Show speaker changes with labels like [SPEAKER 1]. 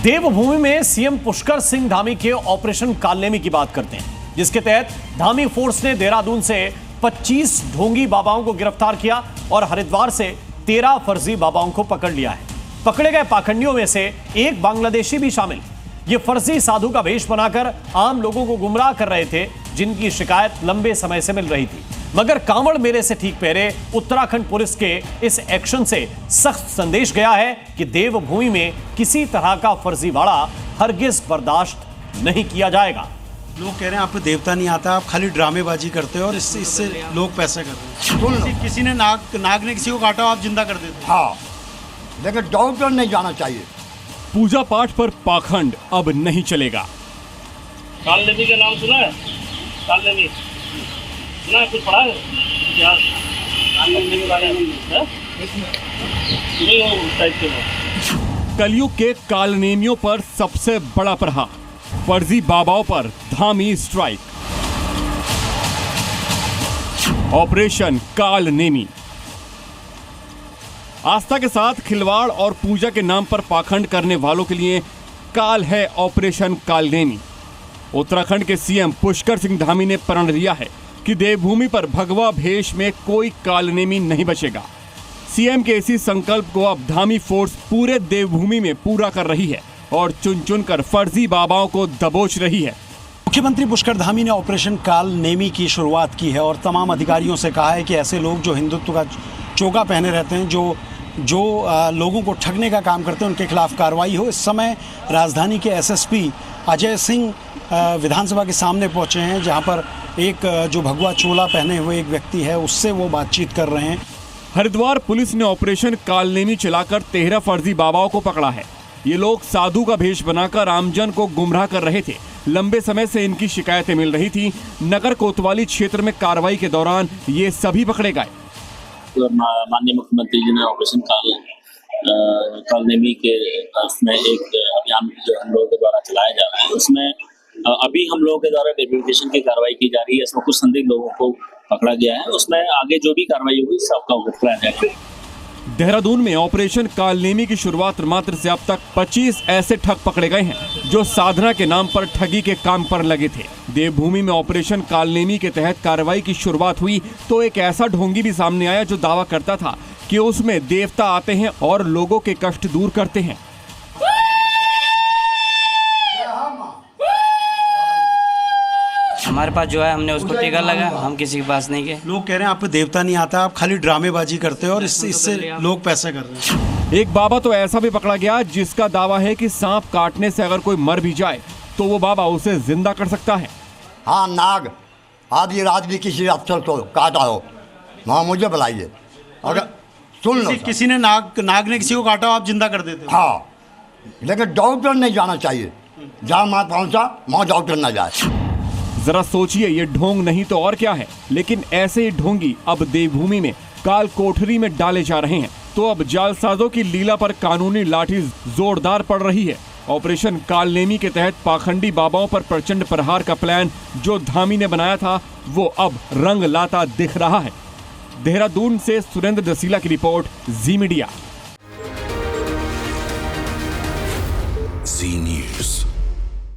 [SPEAKER 1] देवभूमि में सीएम पुष्कर सिंह धामी के ऑपरेशन कालनेमी की बात करते हैं, जिसके तहत धामी फोर्स ने देहरादून से 25 ढोंगी बाबाओं को गिरफ्तार किया और हरिद्वार से 13 फर्जी बाबाओं को पकड़ लिया है। पकड़े गए पाखंडियों में से एक बांग्लादेशी भी शामिल। ये फर्जी साधु का वेश बनाकर आम लोगों को गुमराह कर रहे थे, जिनकी शिकायत लंबे समय से मिल रही थी। मगर कांवड़ मेले से ठीक पहले उत्तराखंड पुलिस के इस एक्शन से सख्त संदेश गया है कि देवभूमि में किसी तरह का फर्जीवाड़ा हरगिज बर्दाश्त नहीं किया जाएगा।
[SPEAKER 2] लोग कह रहे हैं आप पे देवता नहीं आता, आप खाली ड्रामेबाजी करते हो और इससे लोग पैसे करते हैं। किसी ने नाग ने किसी को काटा, आप जिंदा कर देते।
[SPEAKER 3] हाँ, लेकिन डॉक्टर नहीं जाना चाहिए।
[SPEAKER 4] पूजा पाठ पर पाखंड अब नहीं चलेगा।
[SPEAKER 5] कालनेमी का नाम सुना है? कालनेमी सुना है? कुछ पढ़ा है? क्या कालनेमी के बारे में नहीं हो टाइप के।
[SPEAKER 4] कलयुग के कालनेमियों पर सबसे बड़ा प्रहार, फर्जी बाबाओं पर धामी स्ट्राइक। ऑपरेशन कालनेमी। आस्था के साथ खिलवाड़ और पूजा के नाम पर पाखंड करने वालों के लिए काल है ऑपरेशन कालनेमी। उत्तराखंड के सीएम पुष्कर सिंह धामी ने प्रण लिया है कि देवभूमि पर भगवा भेष में कोई कालनेमी नहीं बचेगा। सीएम के इसी संकल्प को अब धामी फोर्स पूरे देवभूमि में पूरा कर रही है और चुन चुन कर फर्जी बाबाओं को दबोच रही है।
[SPEAKER 2] मुख्यमंत्री पुष्कर धामी ने ऑपरेशन कालनेमी की शुरुआत की है और तमाम अधिकारियों से कहा है कि ऐसे लोग जो हिंदुत्व का चोगा पहने रहते हैं, जो लोगों को ठगने का काम करते हैं, उनके खिलाफ कार्रवाई हो। इस समय राजधानी के एसएसपी अजय सिंह विधानसभा के सामने पहुंचे हैं, जहां पर एक जो भगवा चोला पहने हुए एक व्यक्ति है, उससे वो बातचीत कर रहे हैं।
[SPEAKER 4] हरिद्वार पुलिस ने ऑपरेशन कालनेमी चलाकर 13 फर्जी बाबाओं को पकड़ा है। ये लोग साधु का भेष बनाकर आमजन को गुमराह कर रहे थे। लंबे समय से इनकी शिकायतें मिल रही थी। नगर कोतवाली क्षेत्र में कार्रवाई के दौरान ये सभी पकड़े गए।
[SPEAKER 5] माननीय मुख्यमंत्री जी ने ऑपरेशन कालनेमी के उसमें एक अभियान जो हम लोगों के द्वारा चलाया जा रहा है, उसमें अभी हम लोगों के द्वारा वेरिफिकेशन की कार्रवाई की जा रही है। इसमें कुछ संदिग्ध लोगों को पकड़ा गया है, उसमें आगे जो भी कार्रवाई होगी सबका उल्लेख किया जाएगा।
[SPEAKER 4] देहरादून में ऑपरेशन कालनेमी की शुरुआत मात्र से अब तक 25 ऐसे ठग पकड़े गए हैं जो साधना के नाम पर ठगी के काम पर लगे थे। देवभूमि में ऑपरेशन कालनेमी के तहत कार्रवाई की शुरुआत हुई तो एक ऐसा ढोंगी भी सामने आया जो दावा करता था कि उसमें देवता आते हैं और लोगों के कष्ट दूर करते हैं।
[SPEAKER 6] हमारे पास जो है, हमने उसको टीका लगा, हम किसी के पास नहीं गए।
[SPEAKER 2] लोग कह रहे हैं आप पे देवता नहीं आता, आप खाली ड्रामेबाजी करते हो और इससे लोग पैसे कर रहे हैं।
[SPEAKER 4] एक बाबा तो ऐसा भी पकड़ा गया जिसका दावा है कि सांप काटने से अगर कोई मर भी जाए तो वो बाबा उसे जिंदा कर सकता है।
[SPEAKER 3] हाँ, नाग आदि रात भी किसी अफसर को काटा हो, वहाँ मुझे बुलाइए। अगर सुन लो,
[SPEAKER 2] किसी ने नाग ने किसी को काटा हो, आप जिंदा कर देते हो।
[SPEAKER 3] हाँ, लेकिन डॉक्टर नहीं जाना चाहिए। जहाँ वहाँ पहुँचा वहाँ डॉक्टर ना जाए।
[SPEAKER 4] जरा सोचिए, ये ढोंग नहीं तो और क्या है। लेकिन ऐसे ही ढोंगी अब देवभूमि में काल कोठरी में डाले जा रहे हैं। तो अब जालसाजों की लीला पर कानूनी लाठी जोरदार पड़ रही है। ऑपरेशन कालनेमी के तहत पाखंडी बाबाओं पर प्रचंड प्रहार का प्लान जो धामी ने बनाया था, वो अब रंग लाता दिख रहा है। देहरादून से सुरेंद्र दसीला की रिपोर्ट, जी मीडिया।